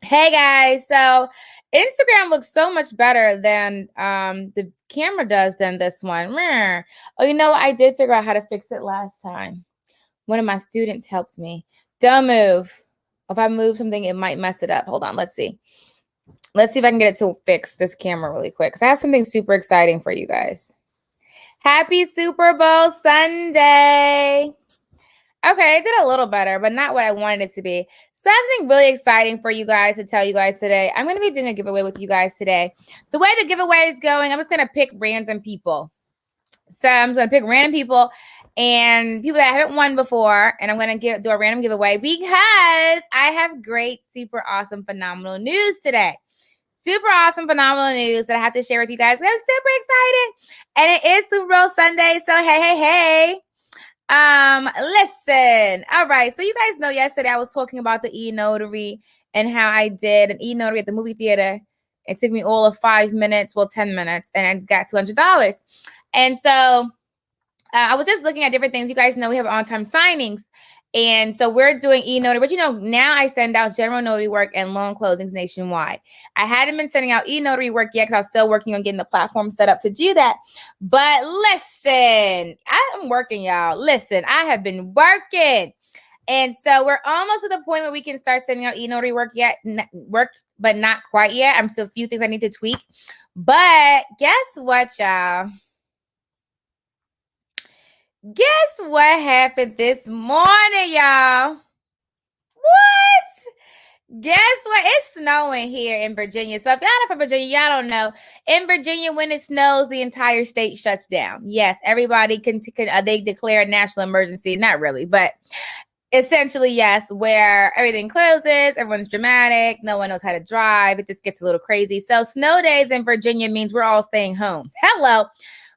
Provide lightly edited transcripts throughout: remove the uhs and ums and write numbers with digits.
Hey guys, so Instagram looks so much better than the camera does than this one. Meh. Oh, you know what? I did figure out how to fix it last time. One of my students helped me. Don't move. If I move something, it might mess it up. Hold on, let's see. Let's see if I can get it to fix this camera really quick because I have something super exciting for you guys. Happy Super Bowl Sunday. Okay, I did a little better, but not what I wanted it to be. So I have something really exciting for you guys to tell you guys today. I'm going to be doing a giveaway with you guys today. The way the giveaway is going, I'm just going to pick random people. So I'm just going to pick random people and people that I haven't won before, and I'm going to do a random giveaway because I have great, super awesome, phenomenal news today. Super awesome, phenomenal news that I have to share with you guys. I'm super excited. And it is Super Bowl Sunday, so hey. Listen. All right. So you guys know yesterday I was talking about the E-notary and how I did an E-notary at the movie theater. It took me all of 5 minutes, 10 minutes, and I got $200. And so I was just looking at different things. You guys know we have on-time signings. And so we're doing E-notary, but now I send out general notary work and loan closings nationwide. I hadn't been sending out E-notary work yet because I was still working on getting the platform set up to do that. But listen, I'm working, y'all. Listen, I have been working. And so we're almost to the point where we can start sending out E-notary work, but not quite yet. I'm still a few things I need to tweak. But guess what, y'all? Guess what happened this morning, y'all? What? Guess what? It's snowing here in Virginia. So if y'all not from Virginia, y'all don't know. In Virginia, when it snows, the entire state shuts down. Yes, everybody can they declare a national emergency. Not really, but essentially, yes, where everything closes, everyone's dramatic, no one knows how to drive. It just gets a little crazy. So snow days in Virginia means we're all staying home. Hello.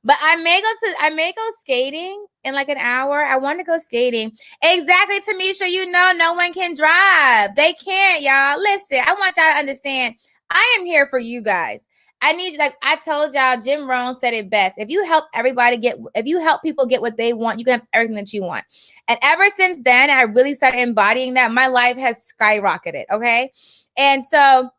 But I may go skating in like an hour. I want to go skating. Exactly, Tamisha. No one can drive. They can't, y'all. Listen, I want y'all to understand. I am here for you guys. I need, like I told y'all, Jim Rohn said it best. If you help people get what they want, you can have everything that you want. And ever since then, I really started embodying that. My life has skyrocketed. Okay. And so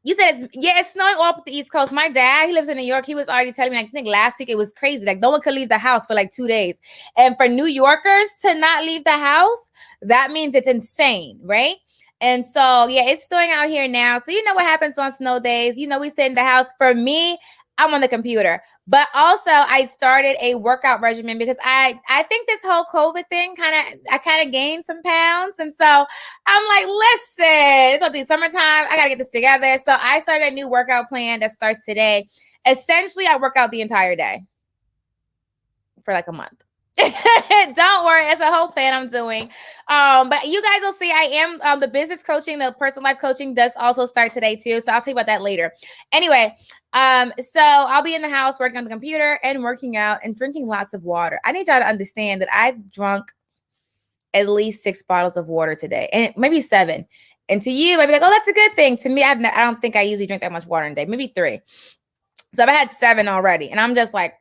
you said it's snowing all up the East Coast. My dad, he lives in New York. He was already telling me, I think last week it was crazy. Like no one could leave the house for like 2 days. And for New Yorkers to not leave the house, that means it's insane, right? And so, yeah, it's snowing out here now. So you know what happens on snow days. We sit in the house. For me, I'm on the computer. But also I started a workout regimen because I think this whole COVID thing I kind of gained some pounds. And so I'm like, listen, it's about to be summertime. I got to get this together. So I started a new workout plan that starts today. Essentially, I work out the entire day for like a month. Don't worry, it's a whole plan I'm doing. But you guys will see I am the business coaching, the personal life coaching does also start today too. So I'll tell you about that later. Anyway, so I'll be in the house working on the computer and working out and drinking lots of water. I need y'all to understand that I've drunk at least 6 bottles of water today, and maybe 7. And to you, maybe like, oh, that's a good thing. To me, I don't think I usually drink that much water in a day, maybe 3. So I've had 7 already, and I'm just like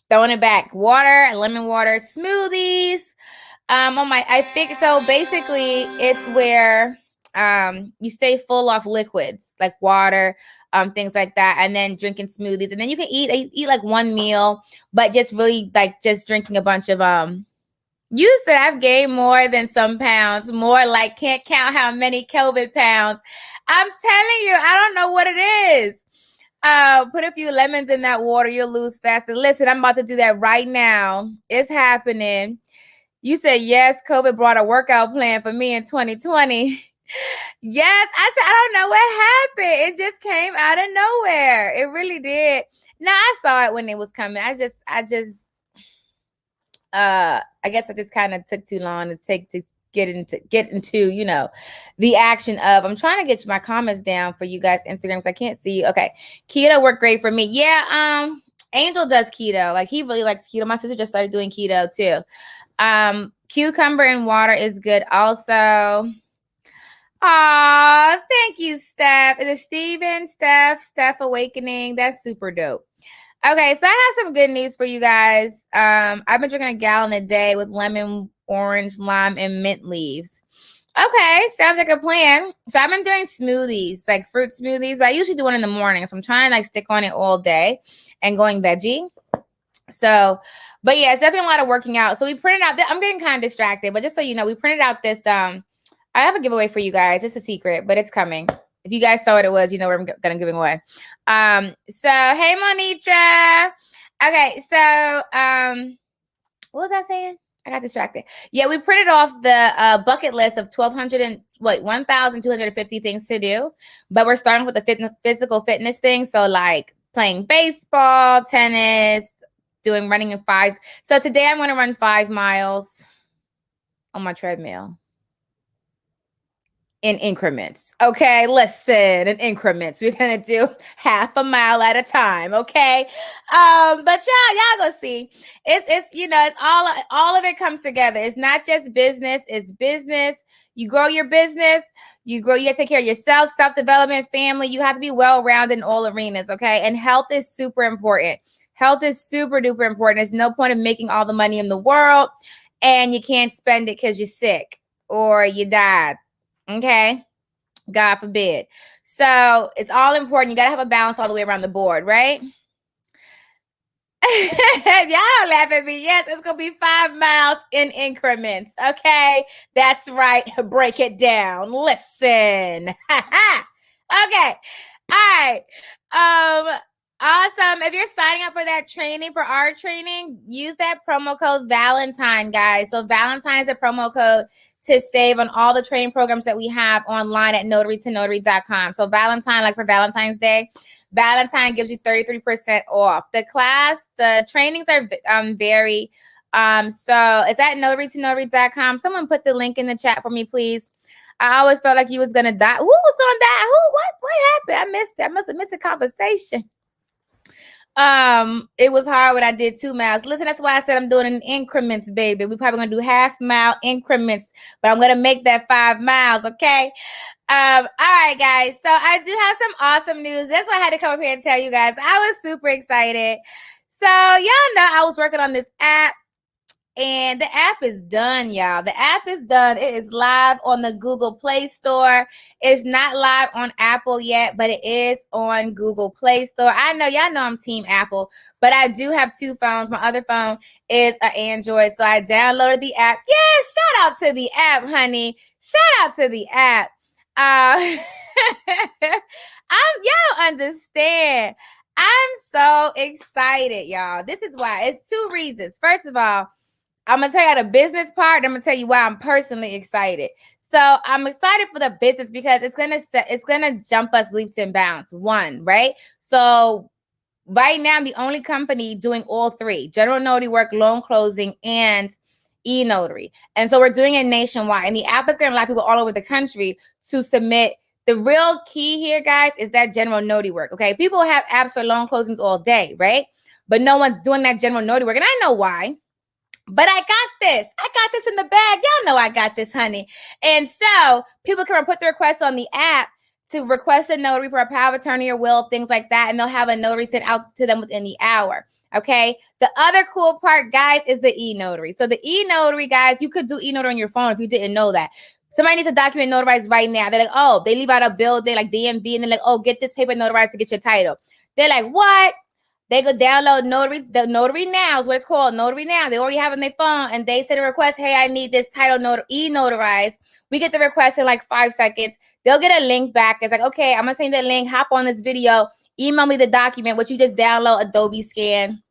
throwing it back. Water, lemon water, smoothies. So basically it's where you stay full of liquids like water, things like that, and then drinking smoothies. And then you can eat like one meal, but just really like just drinking a bunch of you said I've gained more than some pounds, more like can't count how many COVID pounds. I'm telling you, I don't know what it is. Put a few lemons in that water, you'll lose faster. Listen, I'm about to do that right now. It's happening. You said, yes, COVID brought a workout plan for me in 2020. Yes, I said, I don't know what happened. It just came out of nowhere. It really did. No, I saw it when it was coming. I guess I just kind of took too long to get into the action of. I'm trying to get my comments down for you guys Instagram because I can't see you. Okay, keto worked great for me. Yeah, Angel does keto. Like he really likes keto. My sister just started doing keto too. Cucumber and water is good also. Aw, thank you, Steph. Is it Steven? Steph Awakening? That's super dope. Okay, so I have some good news for you guys. I've been drinking a gallon a day with lemon, orange, lime, and mint leaves. Okay, sounds like a plan. So I've been doing smoothies, like fruit smoothies, but I usually do one in the morning. So I'm trying to like stick on it all day and going veggie. So, but yeah, it's definitely a lot of working out. So we printed out, I'm getting kind of distracted, but just so you know, we printed out this, I have a giveaway for you guys. It's a secret, but it's coming. If you guys saw what it was, you know what I'm going to giving away. So hey, Monitra. Okay. So, what was I saying? I got distracted. Yeah, we printed off the bucket list of 1,250 things to do, but we're starting with the physical fitness thing. So like playing baseball, tennis, doing running in 5. So today I'm going to run 5 miles on my treadmill in increments. Okay, listen, in increments. We're going to do half a mile at a time. Okay. But y'all gonna see. It's you know, it's all of it comes together. It's not just business, it's business. You grow your business, you gotta take care of yourself, self-development, family. You have to be well-rounded in all arenas. Okay. And health is super important. Health is super duper important. There's no point of making all the money in the world and you can't spend it because you're sick or you died. Okay. God forbid. So it's all important. You got to have a balance all the way around the board, right? Y'all laugh at me. Yes, it's going to be 5 miles in increments. Okay. That's right. Break it down. Listen. Okay. All right. Awesome. If you're signing up for that training, for our training, use that promo code Valentine, guys. So Valentine is a promo code to save on all the training programs that we have online at notarytonotary.com. So Valentine, like for Valentine's Day, Valentine gives you 33% off. The trainings are vary. So it's at notarytonotary.com. Someone put the link in the chat for me, please. I always felt like you was gonna die. Who was gonna die? What happened? I missed it. I must have missed a conversation. It was hard when I did 2 miles. Listen, that's why I said I'm doing it in increments, baby. We're probably gonna do half-mile increments, but I'm gonna make that 5 miles, okay? All right, guys. So I do have some awesome news. That's why I had to come up here and tell you guys. I was super excited. So y'all know I was working on this app. And the app is done, y'all. The app is done. It is live on the Google Play Store. It's not live on Apple yet, but it is on Google Play Store. I know, y'all know I'm Team Apple, but I do have 2 phones. My other phone is an Android, so I downloaded the app. Yes, shout out to the app, honey. Shout out to the app. Y'all don't understand. I'm so excited, y'all. This is why. It's 2 reasons. First of all, I'm going to tell you the business part. I'm going to tell you why I'm personally excited. So I'm excited for the business because it's going to jump us leaps and bounds. 1, right? So right now, I'm the only company doing all 3: general notary work, loan closing, and e-notary. And so we're doing it nationwide. And the app is going to allow people all over the country to submit. The real key here, guys, is that general notary work. Okay. People have apps for loan closings all day, right? But no one's doing that general notary work. And I know why. But I got this. I got this in the bag. Y'all know I got this, honey. And so people can put the request on the app to request a notary for a power of attorney or will, things like that. And they'll have a notary sent out to them within the hour. Okay. The other cool part, guys, is the e-notary. So the e-notary, guys, you could do e-notary on your phone if you didn't know that. Somebody needs a document notarized right now. They're like, oh, they leave out a building like DMV and they're like, oh, get this paper notarized to get your title. They're like, what? They could download the Notary Now is what it's called, Notary Now. They already have it on their phone, and they send a request, hey, I need this title e-notarized. We get the request in like 5 seconds. They'll get a link back. It's like, okay, I'm going to send you the link. Hop on this video. Email me the document, which you just download, Adobe scan.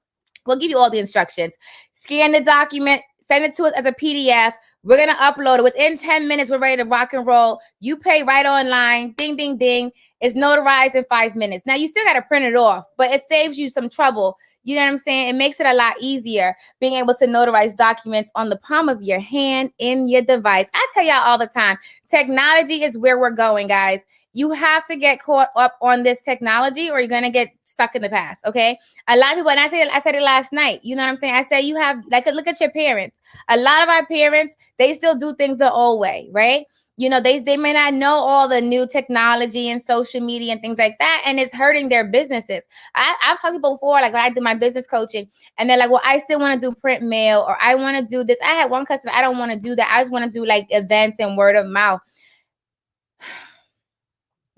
We'll give you all the instructions. Scan the document. Send it to us as a PDF. We're going to upload it. Within 10 minutes, we're ready to rock and roll. You pay right online. Ding, ding, ding. It's notarized in 5 minutes. Now, you still got to print it off, but it saves you some trouble. You know what I'm saying? It makes it a lot easier being able to notarize documents on the palm of your hand in your device. I tell y'all all the time, technology is where we're going, guys. You have to get caught up on this technology or you're going to get stuck in the past, okay? A lot of people, and I said it last night, you know what I'm saying? I said you have, like, look at your parents. A lot of our parents, they still do things the old way, right? they may not know all the new technology and social media and things like that, and it's hurting their businesses. I've talked to people before, like when I do my business coaching, and they're like, well, I still want to do print mail, or I want to do this. I had one customer, I don't want to do that. I just want to do like events and word of mouth.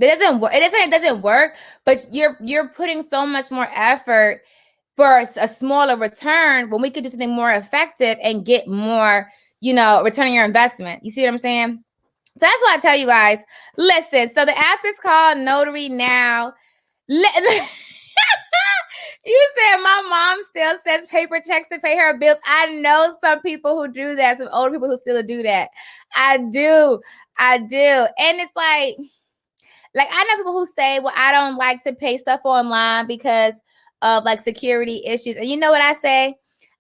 It doesn't work, but you're putting so much more effort for a smaller return when we could do something more effective and get more, return on your investment. You see what I'm saying? So that's why I tell you guys, listen, so the app is called Notarynow. You said my mom still sends paper checks to pay her bills. I know some people who do that, some older people who still do that. I do. And it's like I know people who say, well, I don't like to pay stuff online because of like security issues. And you know what I say?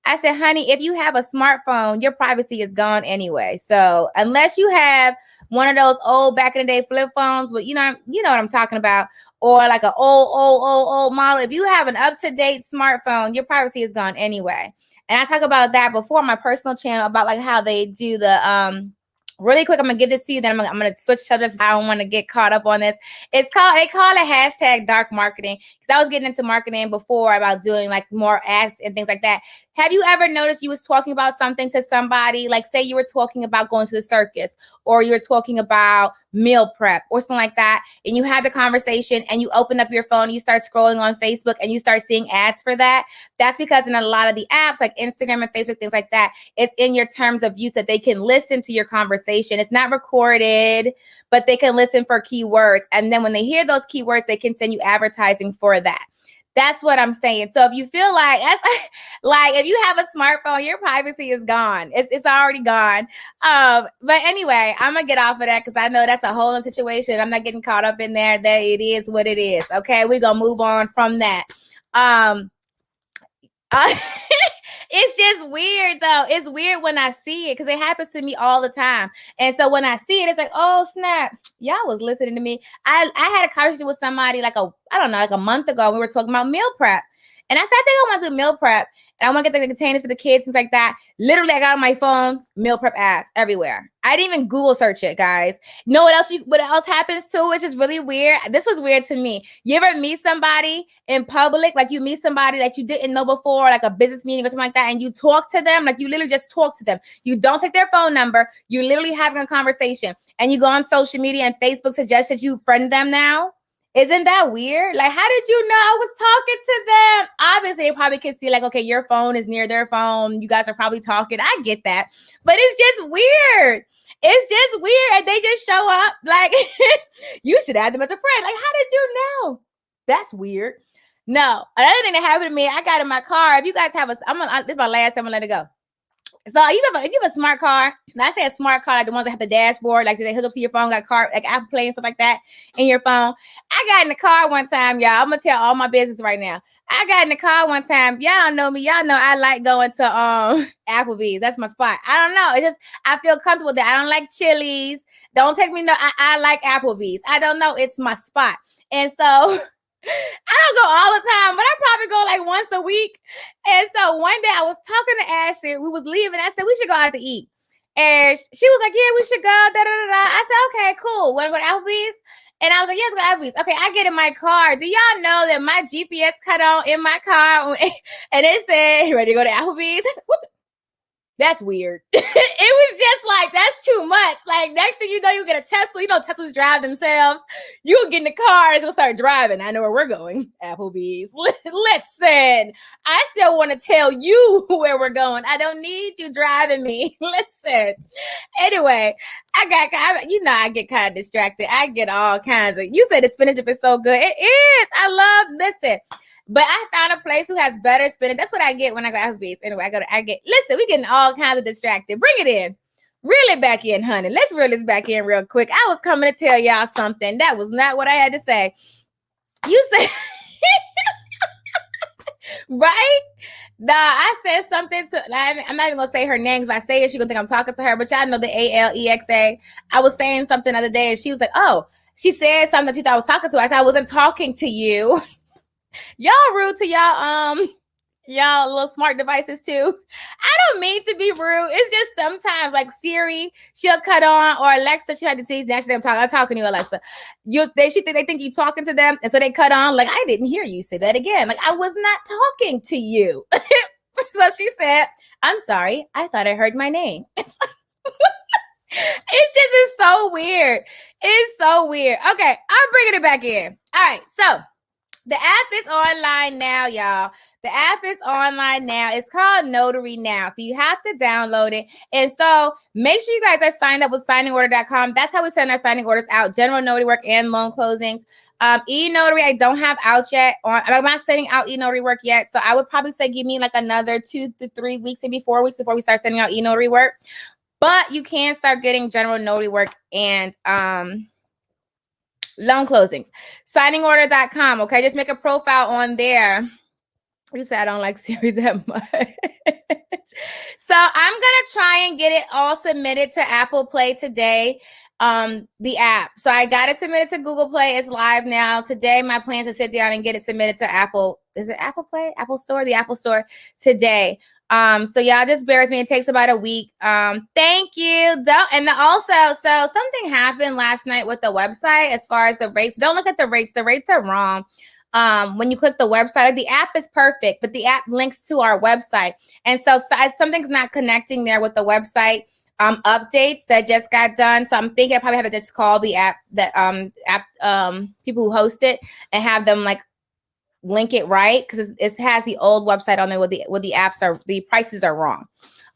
I said, honey, if you have a smartphone, your privacy is gone anyway. So unless you have one of those old back in the day flip phones, but you know what I'm talking about, or like an old model, if you have an up-to-date smartphone, your privacy is gone anyway. And I talk about that before on my personal channel about like how they do the really quick, I'm gonna give this to you. Then I'm gonna switch subjects. I don't want to get caught up on this. They call it #dark marketing, because I was getting into marketing before about doing like more ads and things like that. Have you ever noticed you was talking about something to somebody, like say you were talking about going to the circus, or you were talking about meal prep or something like that, and you had the conversation and you open up your phone, you start scrolling on Facebook and you start seeing ads for that? That's because in a lot of the apps like Instagram and Facebook, things like that, it's in your terms of use that they can listen to your conversation. It's not recorded, but they can listen for keywords. And then when they hear those keywords, they can send you advertising for that. That's what I'm saying. So if you feel like that's like if you have a smartphone, your privacy is gone. It's already gone. But anyway, I'm gonna get off of that because I know that's a whole other situation. I'm not getting caught up in there. That it is what it is. Okay, we're gonna move on from that. It's just weird though. It's weird when I see it because it happens to me all the time. And so when I see it, it's like, oh snap, y'all was listening to me. I had a conversation with somebody like a month ago. We were talking about meal prep. And I said, I think I want to do meal prep and I want to get the containers for the kids, things like that. Literally, I got on my phone, meal prep ads everywhere. I didn't even Google search it, guys. You know what else happens too, which is really weird? This was weird to me. You ever meet somebody in public, like you meet somebody that you didn't know before, like a business meeting or something like that, and you talk to them, like you literally just talk to them. You don't take their phone number. You're literally having a conversation, and you go on social media and Facebook suggests that you friend them now. Isn't that weird? Like, how did you know I was talking to them? Obviously, they probably could see like, okay, your phone is near their phone. You guys are probably talking. I get that. But it's just weird. It's just weird. And they just show up like, you should add them as a friend. Like, how did you know? That's weird. No. Another thing that happened to me, I got in my car. If you guys have this is my last time I'm gonna let it go. So if you have a smart car, and I say a smart car, like the ones that have the dashboard, like they hook up to your phone, got car, like Apple Play and stuff like that in your phone. I got in the car one time, y'all. I'm gonna tell all my business right now. I got in the car one time. Y'all don't know me. Y'all know I like going to Applebee's. That's my spot. I don't know. It's just I feel comfortable with that. I don't like Chili's. Don't take me. No, I like Applebee's. I don't know. It's my spot. And so I don't go all the time, but I probably go like once a week. And so one day I was talking to Ashley. We was leaving. I said, we should go out to eat. And she was like, yeah, we should go. Da, da, da, da. I said, okay, cool. Want to go to Applebee's? And I was like, yes, go to Applebee's. Okay, I get in my car. Do y'all know that my GPS cut on in my car? And it said, you ready to go to Applebee's? I said, what the? That's weird. It was just like, that's too much. Like, next thing you know, you get a Tesla. You know, Teslas drive themselves. You'll get in the car and start driving. I know where we're going. Applebee's. Listen, I still want to tell you where we're going. I don't need you driving me. Listen. Anyway, I get kind of distracted. I get all kinds of, you said the spinach dip is so good. It is. Listen. But I found a place who has better spinach. That's what I get when I go to Applebee's. Anyway, listen, we getting all kinds of distracted. Bring it in. Reel it back in, honey. Let's reel this back in real quick. I was coming to tell y'all something. That was not what I had to say. You said, right? Nah, I said something I'm not even going to say her name. If I say it, she's going to think I'm talking to her. But y'all know the Alexa. I was saying something the other day, and she was like, oh, she said something that she thought I was talking to. I said, I wasn't talking to you. Y'all rude to y'all y'all little smart devices too. I don't mean to be rude. It's just sometimes like Siri, she'll cut on, or Alexa, she had to tease. Naturally, I'm talking to you, Alexa. They think you talking to them, and so they cut on. Like, I didn't hear you say that again. Like, I was not talking to you. So she said, "I'm sorry. I thought I heard my name." It's just is so weird. It's so weird. Okay, I'm bringing it back in. All right, so the app is online now, y'all. The app is online now. It's called Notarynow. So you have to download it. And so make sure you guys are signed up with signingorder.com. That's how we send our signing orders out. General notary work and loan closings. E-notary, I don't have out yet. I'm not sending out e-notary work yet. So I would probably say give me like another 2 to 3 weeks, maybe 4 weeks before we start sending out e-notary work. But you can start getting general notary work and loan closings. Signingorder.com. Okay, just make a profile on there. You said I don't like Siri that much. So I'm gonna try and get it all submitted to Apple Play today. The app. So I got it submitted to Google Play. It's live now. Today, my plan is to sit down and get it submitted to Apple. Is it Apple Play? Apple Store? The Apple Store today. So y'all just bear with me. It takes about a week. Thank you. So something happened last night with the website as far as the rates. Don't look at the rates. The rates are wrong. When you click the website, the app is perfect, but the app links to our website. And so something's not connecting there with the website updates that just got done. So I'm thinking I probably have to just call the app people who host it and have them like link it right, because it has the old website on there where the apps are, the prices are wrong.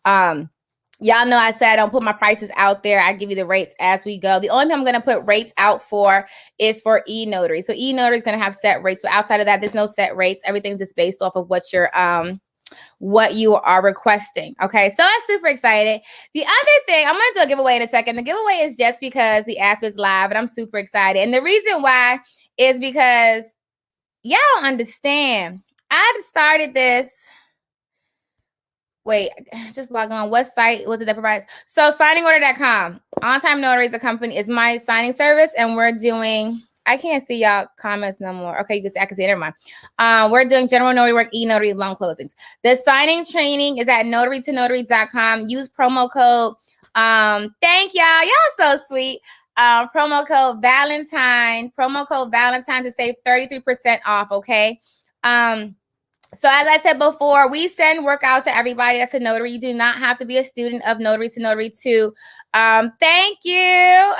Y'all know I said I don't put my prices out there. I give you the rates as we go. The only thing I'm going to put rates out for is for e-notary. So e-notary is going to have set rates, but outside of that, there's no set rates. Everything's just based off of what you are requesting. Okay, so I'm super excited. The other thing, I'm going to do a giveaway in a second. The giveaway is just because the app is live and I'm super excited. And the reason why is because y'all don't understand. I started this. Wait, just log on. What site was it that provides? So signingorder.com. On Time Notary is a company, is my signing service, and we're doing, I can't see y'all comments no more. Okay, you can see, I can see it, never mind. We're doing general notary work, e-notary, loan closings. The signing training is at notarytonotary.com. Use promo code. Thank y'all. Y'all so sweet. Promo code Valentine to save 33% off. Okay. So as I said before, we send work out to everybody that's a notary. You do not have to be a student of Notary to Notary to thank you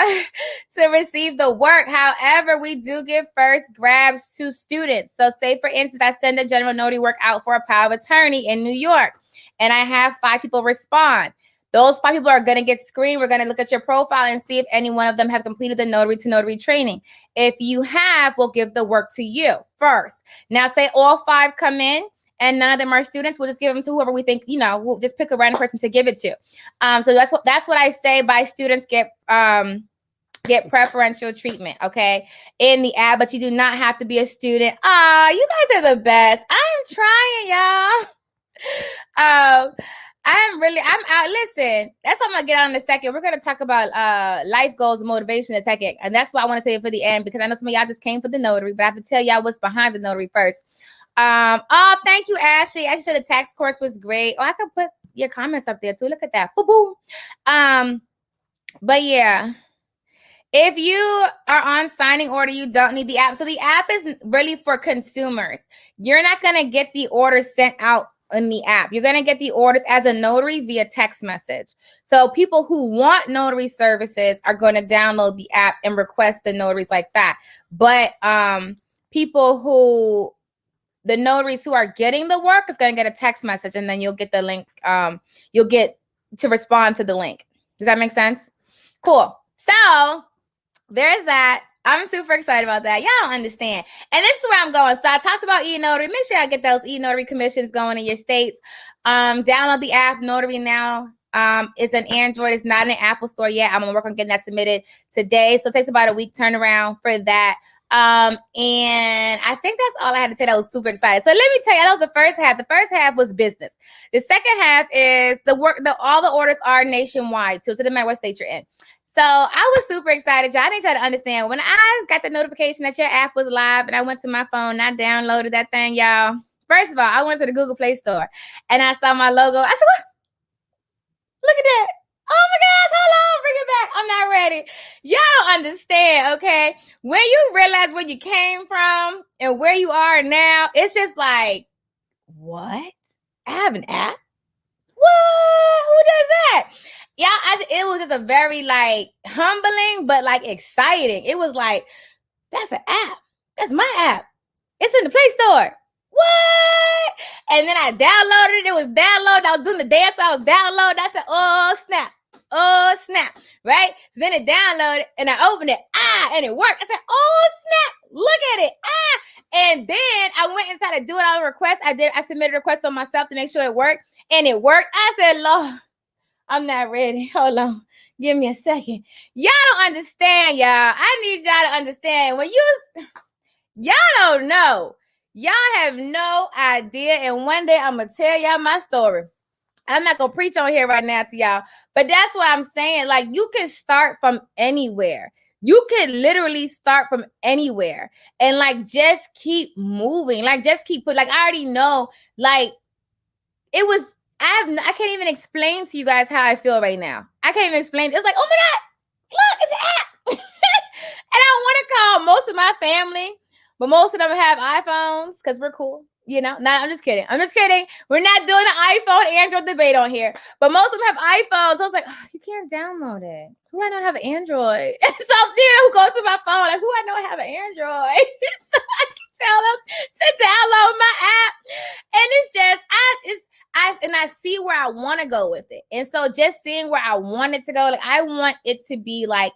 to receive the work. However, we do give first grabs to students. So say, for instance, I send a general notary work out for a power of attorney in New York, and I have 5 people respond. Those 5 people are going to get screened. We're going to look at your profile and see if any one of them have completed the Notary to Notary training. If you have, we'll give the work to you first. Now, say all 5 come in and none of them are students, we'll just give them to whoever we think, we'll just pick a random person to give it to. So that's what I say by students get preferential treatment, okay, in the app, but you do not have to be a student. You guys are the best. I'm trying, y'all. I'm out. Listen, that's what I'm gonna get on in a second. We're gonna talk about life goals and motivation in a second, and that's why I want to say it for the end, because I know some of y'all just came for the notary, but I have to tell y'all what's behind the notary first. Oh, thank you, Ashley. Ashley said the tax course was great. Oh, I could put your comments up there too. Look at that. Boom, boom. But yeah, if you are on signing order, you don't need the app. So the app is really for consumers. You're not gonna get the orders sent out in the app. You're going to get the orders as a notary via text message. So people who want notary services are going to download the app and request the notaries like that. But the notaries who are getting the work is going to get a text message, and then you'll get the link. You'll get to respond to the link. Does that make sense? Cool. So there's that. I'm super excited about that. Y'all don't understand. And this is where I'm going. So I talked about e-notary. Make sure I get those e-notary commissions going in your states. Download the app, Notarynow. It's an Android. It's not in an Apple store yet. I'm going to work on getting that submitted today. So it takes about a week turnaround for that. And I think that's all I had to tell. I was super excited. So let me tell you, that was the first half. The first half was business. The second half is all the orders are nationwide too. So it doesn't matter what state you're in. So I was super excited, y'all. I need y'all to understand, when I got the notification that your app was live and I went to my phone, I downloaded that thing, y'all. First of all, I went to the Google Play Store and I saw my logo. I said, what? Look at that. Oh my gosh, hold on, bring it back. I'm not ready. Y'all don't understand, okay? When you realize where you came from and where you are now, it's just like, what? I have an app? What? Who does that? Yeah, it was just a very like humbling, but like exciting. It was like, that's an app. That's my app. It's in the Play Store. What? And then I downloaded it. It was downloaded. I was doing the dance. I was downloading. I said, oh, snap. Oh, snap. Right? So then it downloaded and I opened it. And it worked. I said, oh, snap. Look at it. And then I went and tried to do it on a request. I submitted a request on myself to make sure it worked. And it worked. I said, Lord, I'm not ready. Hold on. Give me a second. Y'all don't understand, y'all. I need y'all to understand. Y'all don't know. Y'all have no idea. And one day I'm going to tell y'all my story. I'm not going to preach on here right now to y'all. But that's what I'm saying. Like, you can start from anywhere. You could literally start from anywhere. And, like, just keep moving. Like, just keep putting. Like, I already know. Like, it was. I can't even explain to you guys how I feel right now. I can't even explain. It's like, oh, my God. Look, it's an app. And I want to call most of my family. But most of them have iPhones because we're cool, you know? Nah, I'm just kidding. I'm just kidding. We're not doing an iPhone Android debate on here. But most of them have iPhones. So I was like, oh, you can't download it. Who I know have an Android? So who goes to my phone? Like, who I know have an Android? So I can tell them to download my app. And it's just, I see where I want to go with it. And so just seeing where I want it to go, like I want it to be like,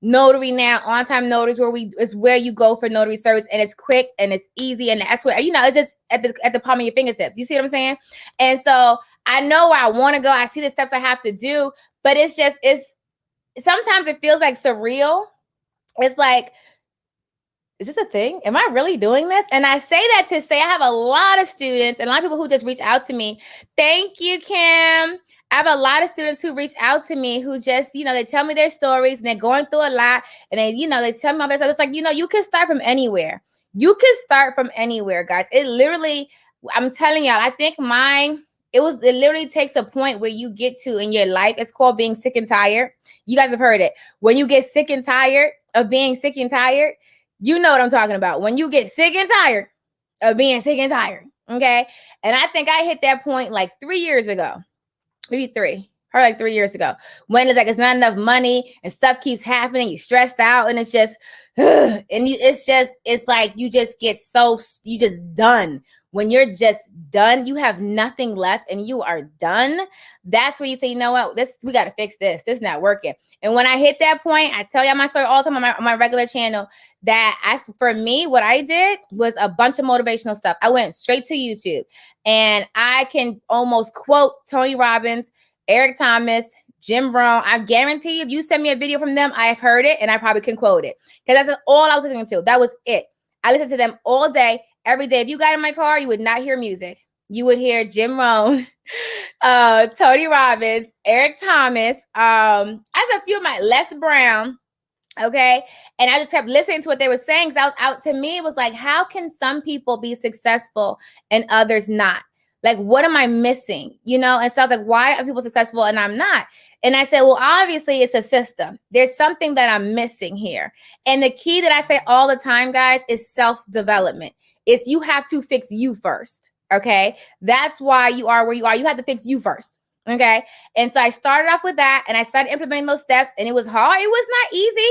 Notarynow, on-time notaries, it's where you go for notary service, and it's quick and it's easy, and that's where it's just at the palm of your fingertips. You see what I'm saying? And so I know where I want to go. I see the steps I have to do, but it's sometimes it feels like surreal. It's like, is this a thing? Am I really doing this? And I say that to say I have a lot of students and a lot of people who just reach out to me. Thank you, Kim. I have a lot of students who reach out to me who just, they tell me their stories and they're going through a lot and they tell me all this stuff. It's like, you can start from anywhere. You can start from anywhere, guys. It literally, I'm telling y'all, I think it literally takes a point where you get to in your life. It's called being sick and tired. You guys have heard it. When you get sick and tired of being sick and tired, you know what I'm talking about. When you get sick and tired of being sick and tired, okay? And I think I hit that point like 3 years ago. Maybe 3 years ago, when it's like it's not enough money and stuff keeps happening, you're stressed out, and it's just, it's like you just get you just done. When you're just done, you have nothing left and you are done. That's where you say, you know what, we got to fix this. This is not working. And when I hit that point, I tell y'all my story all the time on my regular channel for me, what I did was a bunch of motivational stuff. I went straight to YouTube and I can almost quote Tony Robbins, Eric Thomas, Jim Rohn. I guarantee if you send me a video from them, I've heard it and I probably can quote it because that's all I was listening to. That was it. I listened to them all day, every day. If you got in my car, you would not hear music. You would hear Jim Rohn, Tony Robbins, Eric Thomas, as a few of my Les Brown. Okay. And I just kept listening to what they were saying. So I was out to me. It was like, how can some people be successful and others not? Like, what am I missing? And so I was like, why are people successful and I'm not? And I said, well, obviously it's a system. There's something that I'm missing here. And the key that I say all the time, guys, is self-development. It's you have to fix you first. Okay. That's why you are where you are. You have to fix you first. Okay. And so I started off with that and I started implementing those steps and it was hard. It was not easy.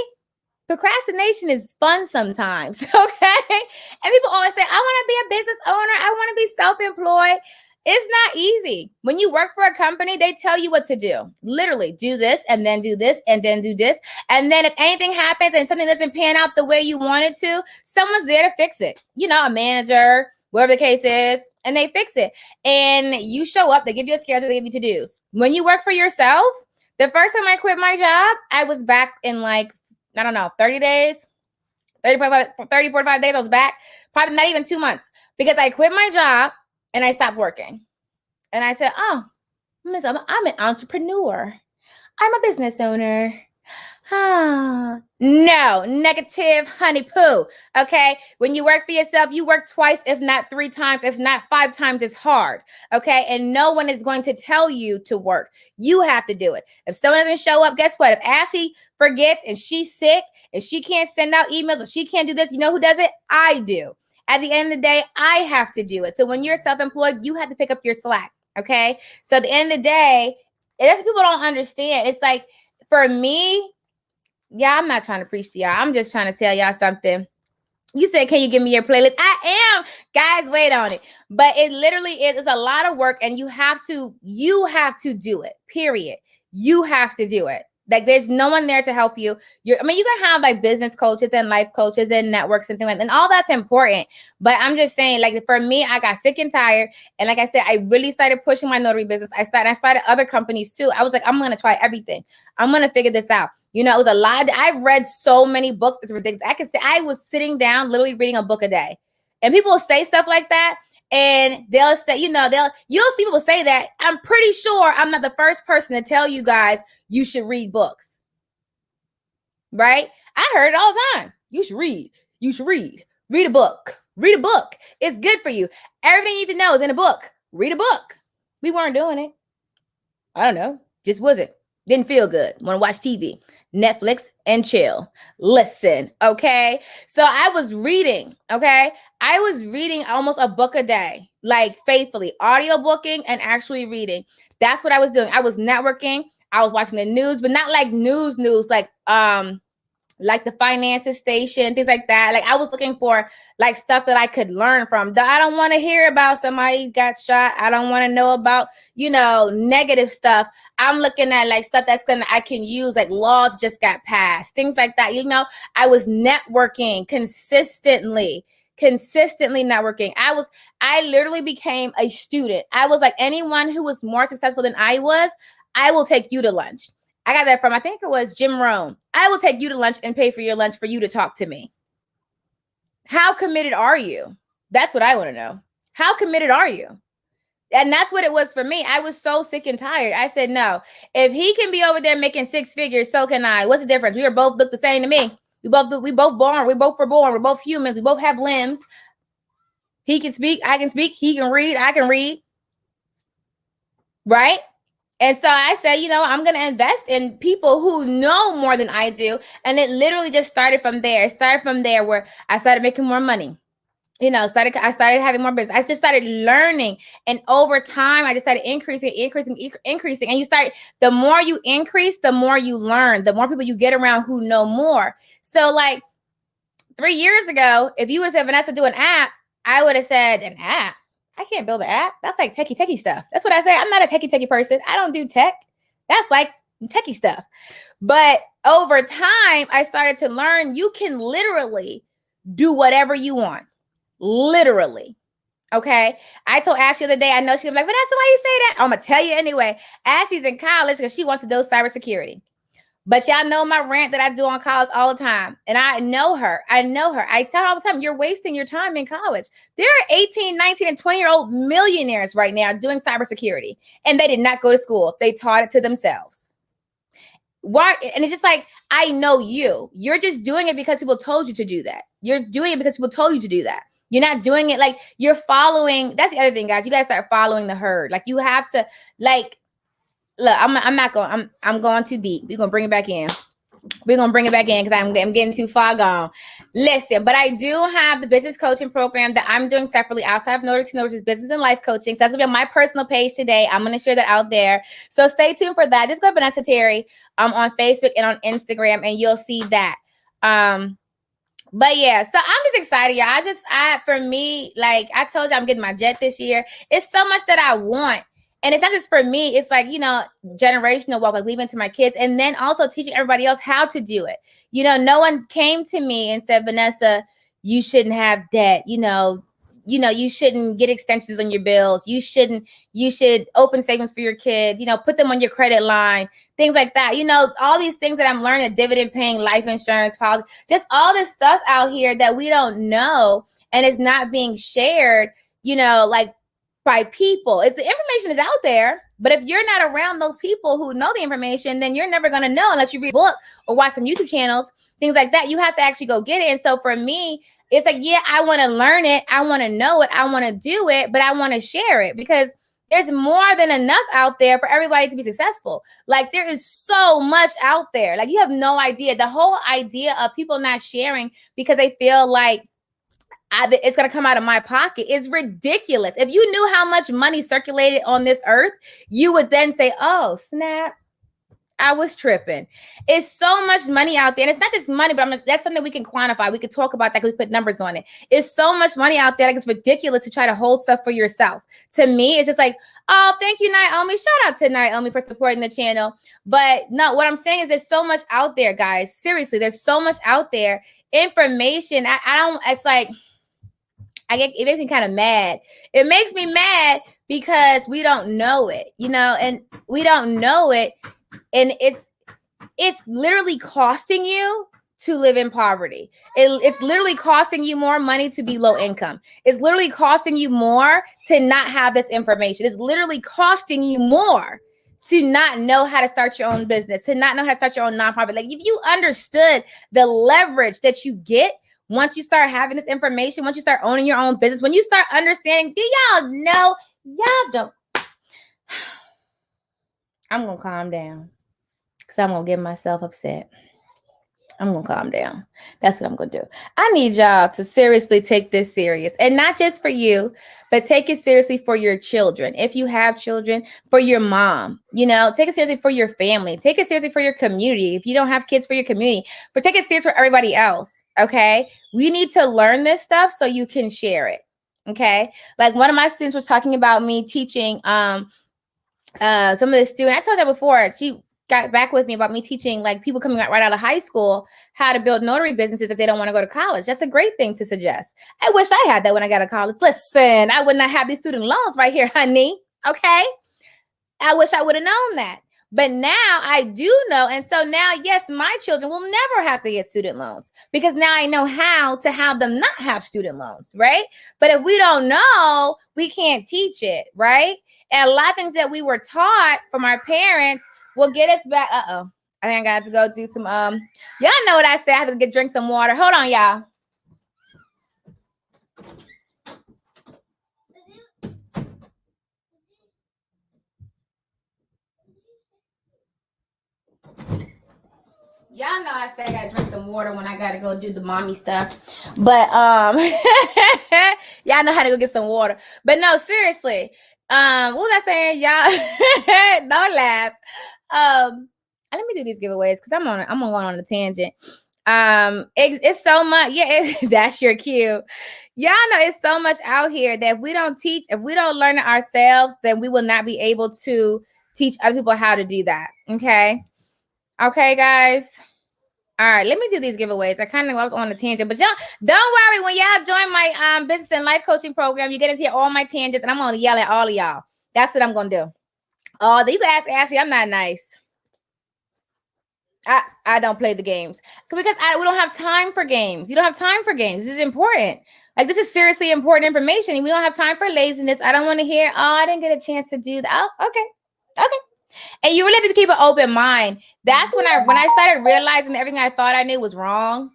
Procrastination is fun sometimes. Okay. And people always say, I want to be a business owner. I want to be self-employed. It's not easy. When you work for a company, they tell you what to do. Literally do this and then do this and then do this. And then if anything happens and something doesn't pan out the way you want it to, someone's there to fix it. A manager, whatever the case is, and they fix it. And you show up, they give you a schedule, they give you to-dos. When you work for yourself, the first time I quit my job, I was back in 30 days, 45 days, I was back. Probably not even 2 months because I quit my job and I stopped working. And I said, oh, I'm an entrepreneur. I'm a business owner. No, negative honey poo. Okay. When you work for yourself, you work twice, if not 3 times, if not 5 times as hard. Okay. And no one is going to tell you to work. You have to do it. If someone doesn't show up, guess what? If Ashley forgets and she's sick and she can't send out emails or she can't do this, you know who does it? I do. At the end of the day, I have to do it. So when you're self-employed, you have to pick up your slack. Okay. So at the end of the day, that's what people don't understand. It's like, for me, yeah, I'm not trying to preach to y'all. I'm just trying to tell y'all something. You said, can you give me your playlist? I am. Guys, wait on it. But it literally is, it's a lot of work, and you have to do it, period. You have to do it. Like, there's no one there to help you. You can have like business coaches and life coaches and networks and things like that, and all that's important. But I'm just saying, like, for me, I got sick and tired. And like I said, I really started pushing my notary business. I started other companies too. I was like, I'm going to try everything. I'm going to figure this out. You know, it was a lot. I've read so many books. It's ridiculous. I can say I was sitting down, literally reading a book a day. And people will say stuff like that. And they'll say, you'll see people say that. I'm pretty sure I'm not the first person to tell you guys you should read books. Right? I heard it all the time. You should read. You should read. Read a book. Read a book. It's good for you. Everything you need to know is in a book. Read a book. We weren't doing it. I don't know. Just wasn't. Didn't feel good. Want to watch TV. Netflix and chill. Listen, okay? So I was reading, okay? I was reading almost a book a day, like faithfully, audio booking and actually reading. That's what I was doing. I was networking. I was watching the news, but not like news, like the finances station, things like that. Like, I was looking for like stuff that I could learn from. I don't want to hear about somebody got shot. I don't want to know about, negative stuff. I'm looking at like stuff I can use, like laws just got passed, things like that. I was networking consistently networking. I literally became a student. I was like, anyone who was more successful than I was, I will take you to lunch. I got that from, I think it was Jim Rohn. I will take you to lunch and pay for your lunch for you to talk to me. How committed are you? That's what I want to know. How committed are you? And that's what it was for me. I was so sick and tired. I said, no, if he can be over there making 6 figures, so can I. What's the difference? We both look the same to me. We both born. We both were born. We're both humans. We both have limbs. He can speak. I can speak. He can read. I can read. Right? And so I said, I'm going to invest in people who know more than I do. And it literally just started from there. It started from there where I started making more money. I started having more business. I just started learning. And over time, I just started increasing. And the more you increase, the more you learn, the more people you get around who know more. So like 3 years ago, if you would have said, Vanessa, do an app, I would have said, an app? I can't build an app. That's like techie stuff. That's what I say. I'm not a techie person. I don't do tech. That's like techie stuff. But over time, I started to learn you can literally do whatever you want. Literally. Okay. I told Ashley the other day, I know she was like, but that's why you say that. I'm going to tell you anyway. Ashley's in college because she wants to do cybersecurity. But y'all know my rant that I do on college all the time. And I know her. I tell her all the time, you're wasting your time in college. There are 18, 19, and 20-year-old millionaires right now doing cybersecurity. And they did not go to school. They taught it to themselves. Why? And it's just like, I know you. You're just doing it because people told you to do that. You're doing it because people told you to do that. You're not doing it like you're following. That's the other thing, guys. You guys start following the herd. Like, you have to, like, look, I'm going too deep. We're going to bring it back in. Because I'm getting too far gone. Listen, but I do have the business coaching program that I'm doing separately outside of Notarynow, which is business and life coaching. So that's going to be on my personal page today. I'm going to share that out there. So stay tuned for that. Just go to Vanessa Terry on Facebook and on Instagram, and you'll see that. But yeah, so I'm just excited, y'all. For me, like I told you, I'm getting my jet this year. It's so much that I want. And it's not just for me. It's like, generational wealth, like leaving to my kids, and then also teaching everybody else how to do it. No one came to me and said, Vanessa, you shouldn't have debt. You shouldn't get extensions on your bills. You should open savings for your kids, put them on your credit line, things like that. All these things that I'm learning, dividend paying, life insurance policy, just all this stuff out here that we don't know and it's not being shared, like by people. It's the information is out there, but if you're not around those people who know the information, then you're never going to know unless you read a book or watch some YouTube channels, things like that. You have to actually go get it. And so for me, it's like, yeah, I want to learn it. I want to know it. I want to do it, but I want to share it because there's more than enough out there for everybody to be successful. Like there is so much out there. Like you have no idea. The whole idea of people not sharing because they feel like it's going to come out of my pocket is ridiculous. If you knew how much money circulated on this earth, you would then say, oh, snap. I was tripping. It's so much money out there. And it's not just money, but that's something we can quantify. We could talk about that because we put numbers on it. It's so much money out there. Like it's ridiculous to try to hold stuff for yourself. To me, it's just like, oh, thank you, Naomi. Shout out to Naomi for supporting the channel. But no, what I'm saying is there's so much out there, guys. Seriously, there's so much out there. Information. It's like, it makes me kind of mad. It makes me mad because we don't know it, and we don't know it. And it's literally costing you to live in poverty. It's literally costing you more money to be low income. It's literally costing you more to not have this information. It's literally costing you more to not know how to start your own business, to not know how to start your own nonprofit. Like if you understood the leverage that you get once you start having this information, once you start owning your own business, when you start understanding, do y'all know? Y'all don't. I'm going to calm down because I'm going to get myself upset. I'm going to calm down. That's what I'm going to do. I need y'all to seriously take this serious, and not just for you, but take it seriously for your children. If you have children, for your mom, take it seriously for your family. Take it seriously for your community. If you don't have kids, for your community, but take it serious for everybody else. Okay. We need to learn this stuff so you can share it. Okay. Like one of my students was talking about me teaching, some of the students, I told you before, she got back with me about me teaching like people coming right out of high school how to build notary businesses if they don't want to go to college. That's a great thing to suggest. I wish I had that when I got to college. Listen, I would not have these student loans right here, honey. Okay. I wish I would have known that. But now I do know. And so now, yes, my children will never have to get student loans because now I know how to have them not have student loans, right? But if we don't know, we can't teach it, right? And a lot of things that we were taught from our parents will get us back. Uh-oh. I think I got to go do some, y'all know what I said. I have to drink some water. Hold on, y'all. Y'all know I say I gotta drink some water when I gotta go do the mommy stuff. But y'all know how to go get some water. But no, seriously. What was I saying? Y'all don't laugh. Let me do these giveaways because I'm going on a tangent. It's so much. Yeah, that's your cue. Y'all know it's so much out here that if we don't learn it ourselves, then we will not be able to teach other people how to do that. Okay, guys. All right, let me do these giveaways. I was on a tangent, but y'all don't worry. When y'all join my business and life coaching program, you get to hear all my tangents, and I'm gonna yell at all of y'all. That's what I'm gonna do. Oh, you can ask Ashley. I'm not nice. I don't play the games because we don't have time for games. You don't have time for games. This is important. Like this is seriously important information, and we don't have time for laziness. I don't want to hear. Oh, I didn't get a chance to do that. Oh, okay. And you really have to keep an open mind. That's when I started realizing everything I thought I knew was wrong.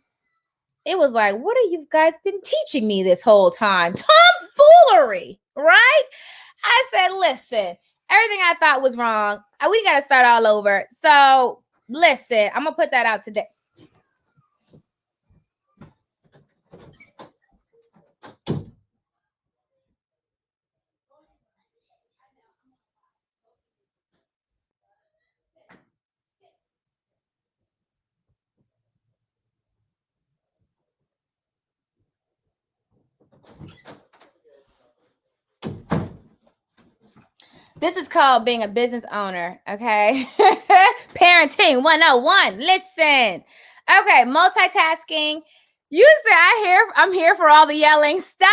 It was like, what have you guys been teaching me this whole time? Tomfoolery, right? I said, listen, everything I thought was wrong. We got to start all over. So listen, I'm going to put that out today. This is called being a business owner, okay? Parenting 101. Listen. Okay, multitasking. You say I'm here for all the yelling. Stop.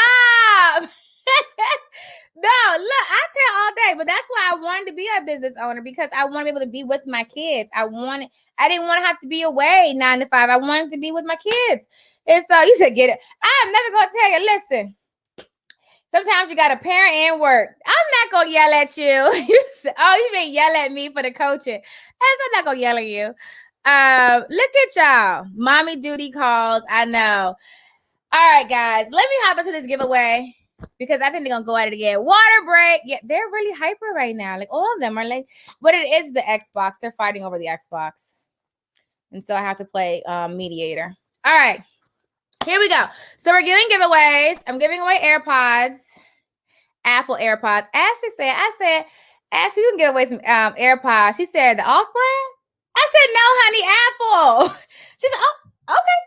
No, look, I tell all day, but that's why I wanted to be a business owner because I want to be able to be with my kids. I didn't want to have to be away 9 to 5. I wanted to be with my kids. And so you said, get it. I'm never going to tell you, listen. Sometimes you got to parent and work. I'm not going to yell at you. You mean yell at me for the coaching. I'm not going to yell at you. Look at y'all. Mommy duty calls. I know. All right, guys. Let me hop into this giveaway because I think they're going to go at it again. Water break. Yeah, they're really hyper right now. Like, all of them are like, but it is the Xbox. They're fighting over the Xbox. And so I have to play mediator. All right. Here we go. So we're giving giveaways. I'm giving away AirPods. Apple AirPods. Ashley said, Ashley, you can give away some AirPods. She said, the off-brand? I said, no, honey, Apple. She said, oh, okay.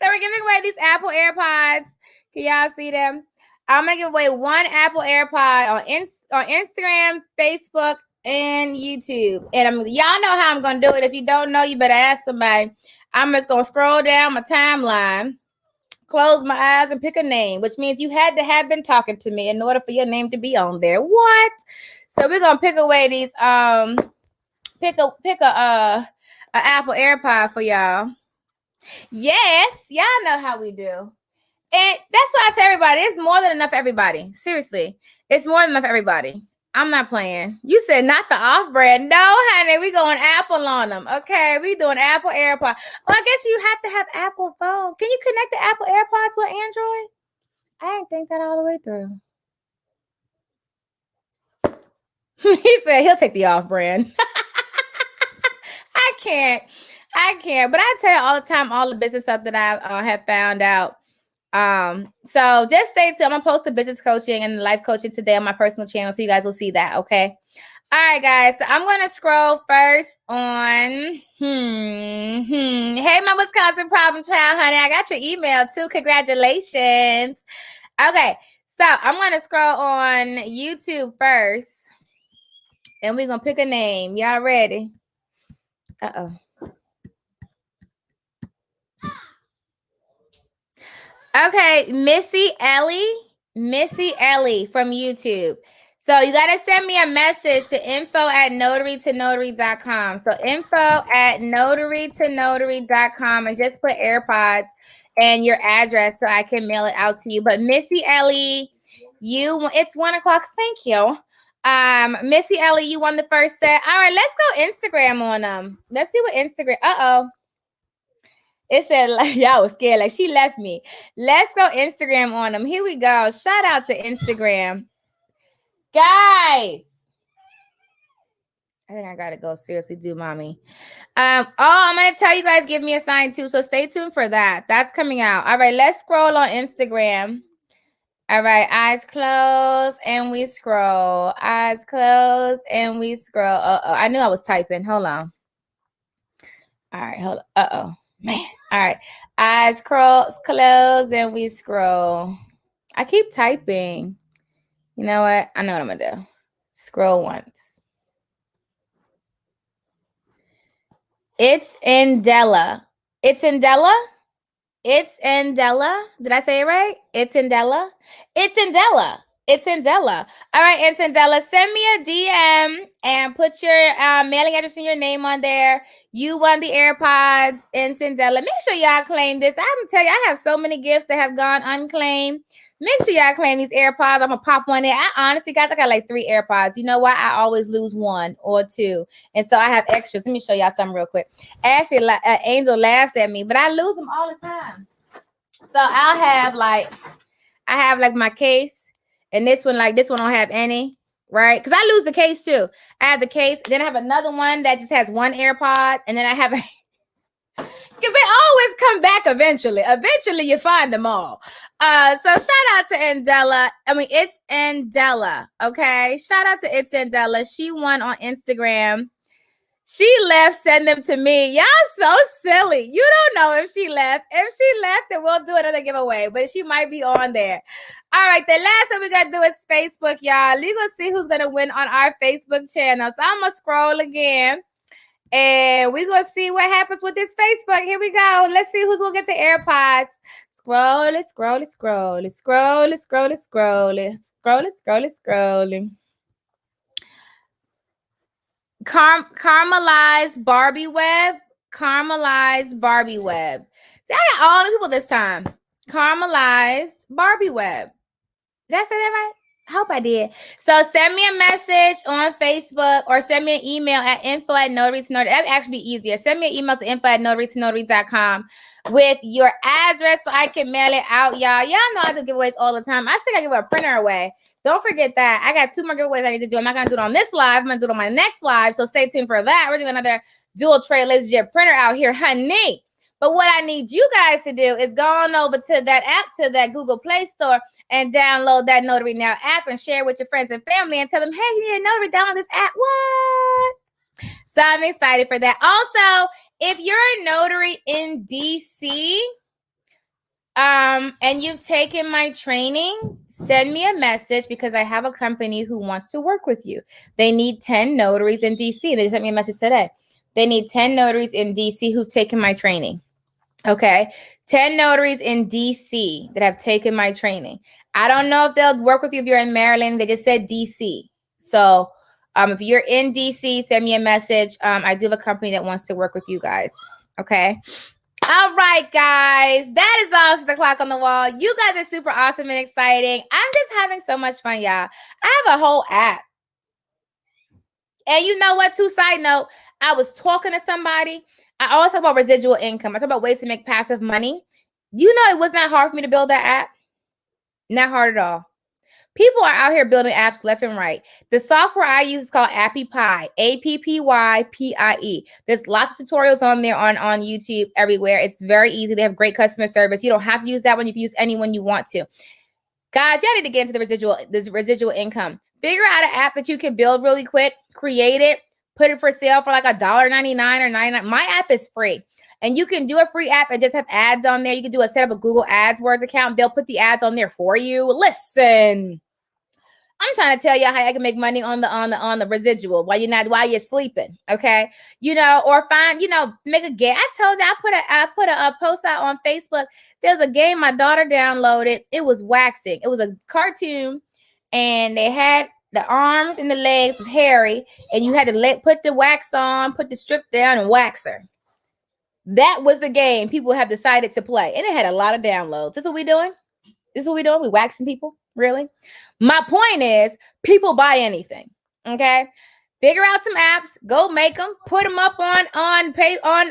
So we're giving away these Apple AirPods. Can y'all see them? I'm going to give away one Apple AirPod on Instagram, Facebook, and YouTube. And y'all know how I'm going to do it. If you don't know, you better ask somebody. I'm just going to scroll down my timeline, close my eyes, and pick a name, which means you had to have been talking to me in order for your name to be on there. What? So we're going to pick away these, pick a Apple AirPod for y'all. Yes, y'all know how we do. And that's why I tell everybody, it's more than enough for everybody. Seriously, it's more than enough for everybody. I'm not playing. You said not the off-brand. No, honey, we going Apple on them. Okay, we doing Apple AirPods. Well, I guess you have to have Apple phone. Can you connect the Apple AirPods with Android? I didn't think that all the way through. He said he'll take the off-brand. I can't. But I tell you all the time, all the business stuff that I have found out. So just stay tuned. I'm gonna post the business coaching and the life coaching today on my personal channel, so you guys will see that. Okay. All right, guys. So I'm gonna scroll first on. Hey, my Wisconsin problem child, honey. I got your email too. Congratulations. Okay, so I'm gonna scroll on YouTube first, and we're gonna pick a name. Y'all ready? Uh-oh. Okay, Missy Ellie from YouTube. So you got to send me a message to info@notarytonotary.com. So info@notarytonotary.com, and just put AirPods and your address so I can mail it out to you. But Missy Ellie, it's 1 o'clock. Thank you. Missy Ellie, you won the first set. All right, let's go Instagram on them. Let's see what Instagram. Uh-oh. It said, like, y'all was scared. Like, she left me. Let's go Instagram on them. Here we go. Shout out to Instagram. Guys. I think I got to go seriously do mommy. I'm going to tell you guys, give me a sign too. So stay tuned for that. That's coming out. All right, let's scroll on Instagram. All right, eyes closed and we scroll. Eyes closed and we scroll. Uh-oh, I knew I was typing. Hold on. All right, hold on. Uh-oh. Man. All right. Eyes closed and we scroll. I keep typing. You know what? I know what I'm going to do. Scroll once. It's Indella. It's Indella? It's Indella. Did I say it right? It's Indella. It's Indella. It's Indella. All right, it's Indella. Send me a DM and put your mailing address and your name on there. You won the AirPods in Indella. Make sure y'all claim this. I'm going to tell you, I have so many gifts that have gone unclaimed. Make sure y'all claim these AirPods. I'm going to pop one in. I honestly, guys, I got like 3 AirPods. You know what? I always lose 1 or 2. And so I have extras. Let me show y'all something real quick. Actually, Angel laughs at me, but I lose them all the time. So I have like my case. And this one don't have any, right? Because I lose the case too. I have the case. Then I have another one that just has 1 AirPod. And then I have because they always come back eventually. Eventually you find them all. So shout out to Indella. It's Indella. Okay. Shout out to It's Indella. She won on Instagram. She left, send them to me. Y'all so silly. You don't know if she left. If she left, then we'll do another giveaway. But she might be on there. All right, the last one we got to do is Facebook, y'all. We're going to see who's going to win on our Facebook channel. So I'm going to scroll again. And we're going to see what happens with this Facebook. Here we go. Let's see who's going to get the AirPods. Scrolling. Caramelized Barbie web. See, I got all the people this time. Caramelized Barbie web. Did I say that right? I hope I did. So send me a message on Facebook or send me an email at info@notary2notary. That would actually be easier. Send me an email to info@notary2notary.com with your address so I can mail it out, y'all. Y'all know I do giveaways all the time. I still got to give a printer away. Don't forget that. I got 2 more giveaways I need to do. I'm not going to do it on this live. I'm going to do it on my next live. So stay tuned for that. We're doing another dual tray LaserJet printer out here, honey. But what I need you guys to do is go on over to that app, to that Google Play Store, and download that Notarynow app and share it with your friends and family and tell them, hey, you need a notary, download this app. What? So I'm excited for that. Also, if you're a notary in DC, and you've taken my training, send me a message because I have a company who wants to work with you. They need 10 notaries in DC. They just sent me a message today. They need 10 notaries in DC who've taken my training. Okay, 10 notaries in DC that have taken my training. I don't know if they'll work with you if you're in Maryland. They just said DC. So if you're in DC, send me a message. I do have a company that wants to work with you guys. Okay. All right, guys. That is all the clock on the wall. You guys are super awesome and exciting. I'm just having so much fun, y'all. I have a whole app. And you know what, too, side note, I was talking to somebody. I always talk about residual income. I talk about ways to make passive money. You know, it was not hard for me to build that app. Not hard at all. People are out here building apps left and right. The software I use is called AppyPie, AppyPie. There's lots of tutorials on there on YouTube everywhere. It's very easy. They have great customer service. You don't have to use that one. You can use any one you want to. Guys, y'all need to get into this residual income. Figure out an app that you can build really quick, create it, put it for sale for like $1.99 or 99. My app is free. And you can do a free app and just have ads on there. You can do set up a Google AdWords account. They'll put the ads on there for you. Listen, I'm trying to tell you how I can make money on the residual while you're sleeping. Okay. Or find, make a game. I told you I put a post out on Facebook. There's a game my daughter downloaded. It was waxing. It was a cartoon and they had the arms and the legs was hairy and you had to put the wax on, put the strip down and wax her. That was the game people have decided to play. And it had a lot of downloads. This is what we doing? We waxing people? Really? My point is, people buy anything. Okay? Figure out some apps, go make them, put them up on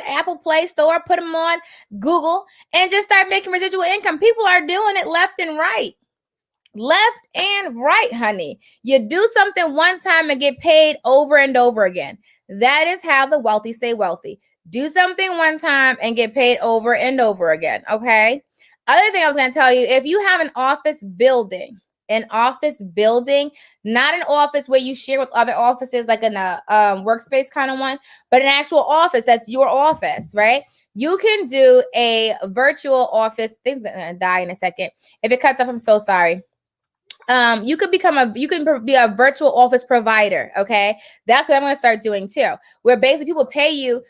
Apple Play Store, put them on Google, and just start making residual income. People are doing it left and right. Left and right, honey. You do something one time and get paid over and over again. That is how the wealthy stay wealthy. Do something one time and get paid over and over again, okay? Other thing I was going to tell you, if you have an office building, not an office where you share with other offices, like in a workspace kind of one, but an actual office that's your office, right? You can do a virtual office. Things are going to die in a second. If it cuts off, I'm so sorry. You can be a virtual office provider. Okay. That's what I'm going to start doing too, where basically people pay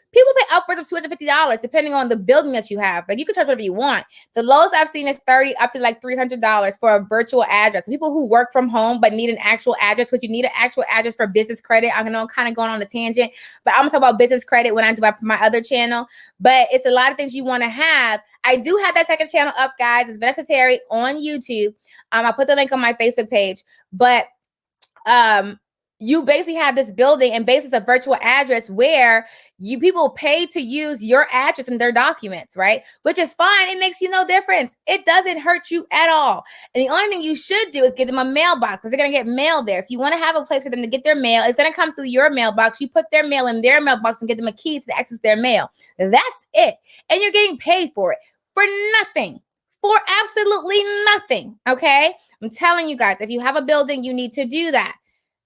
upwards of $250, depending on the building that you have. Like you can charge whatever you want. The lowest I've seen is $30 up to like $300 for a virtual address. People who work from home, but need an actual address, because you need an actual address for business credit. I know I'm kind of going on a tangent, but I'm going to talk about business credit when I do my other channel, but it's a lot of things you want to have. I do have that second channel up, guys. It's Vanessa Terry on YouTube. I'll put the link on my Facebook page, but you basically have this building and basically a virtual address where people pay to use your address in their documents, right? Which is fine. It makes you no difference. It doesn't hurt you at all. And the only thing you should do is give them a mailbox, because they're going to get mail there. So you want to have a place for them to get their mail. It's going to come through your mailbox. You put their mail in their mailbox and give them a key to access their mail. That's it. And you're getting paid for it for nothing. For absolutely nothing. Okay. I'm telling you guys, if you have a building, you need to do that.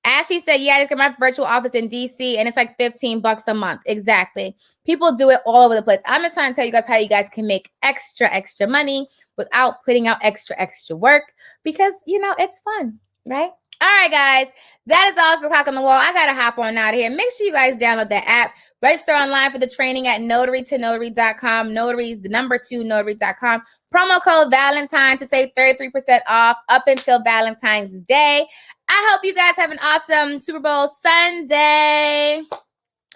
Ashley said, yeah, I just got my virtual office in DC and it's like $15 a month. Exactly. People do it all over the place. I'm just trying to tell you guys how you guys can make extra money without putting out extra work, because, it's fun, right? All right, guys, that is all for the clock on the wall. I got to hop on out of here. Make sure you guys download the app. Register online for the training at Notarytonotary.com. Notary, the number 2, Notary.com. Promo code Valentine to save 33% off up until Valentine's Day. I hope you guys have an awesome Super Bowl Sunday.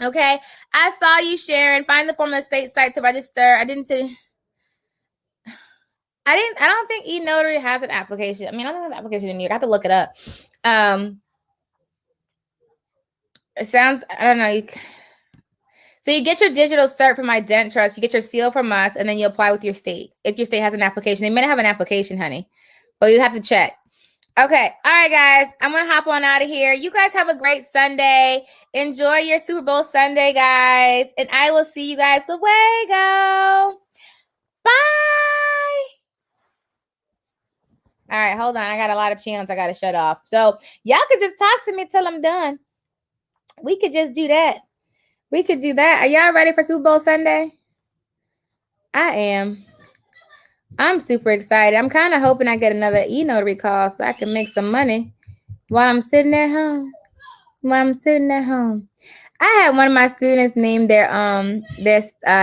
Okay. I saw you, Sharon. Find the form on the state site to register. I didn't say... I don't think E-notary has an application. I mean, I don't have an application in New York. I have to look it up. It sounds, I don't know. So you get your digital cert from IdenTrust, you get your seal from us, and then you apply with your state. If your state has an application, they may not have an application, honey, but you have to check. Okay. All right, guys. I'm going to hop on out of here. You guys have a great Sunday. Enjoy your Super Bowl Sunday, guys. And I will see you guys luego. Bye. All right. Hold on. I got a lot of channels I got to shut off. So y'all could just talk to me till I'm done. We could just do that. We could do that. Are y'all ready for Super Bowl Sunday? I am. I'm super excited. I'm kind of hoping I get another e-notary call so I can make some money while I'm sitting at home. I had one of my students name their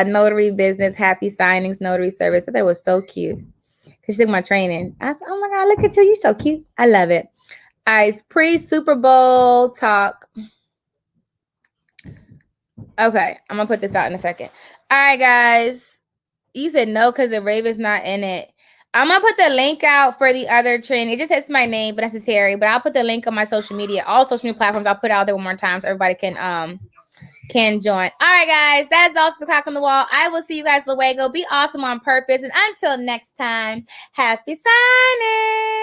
notary business Happy Signings Notary Service. I thought it was so cute because she took my training. I said, "Oh my God, look at you! You're so cute. I love it." All right, it's pre-Super Bowl talk. Okay, I'm gonna put this out in a second. All right, guys. You said no because the Raven's not in it. I'm gonna put the link out for the other training. It just says my name, but that's Terry. But I'll put the link on my social media, all social media platforms. I'll put it out there one more time so everybody can join. All right, guys. That is also the clock on the wall. I will see you guys luego. Be awesome on purpose. And until next time, happy signing.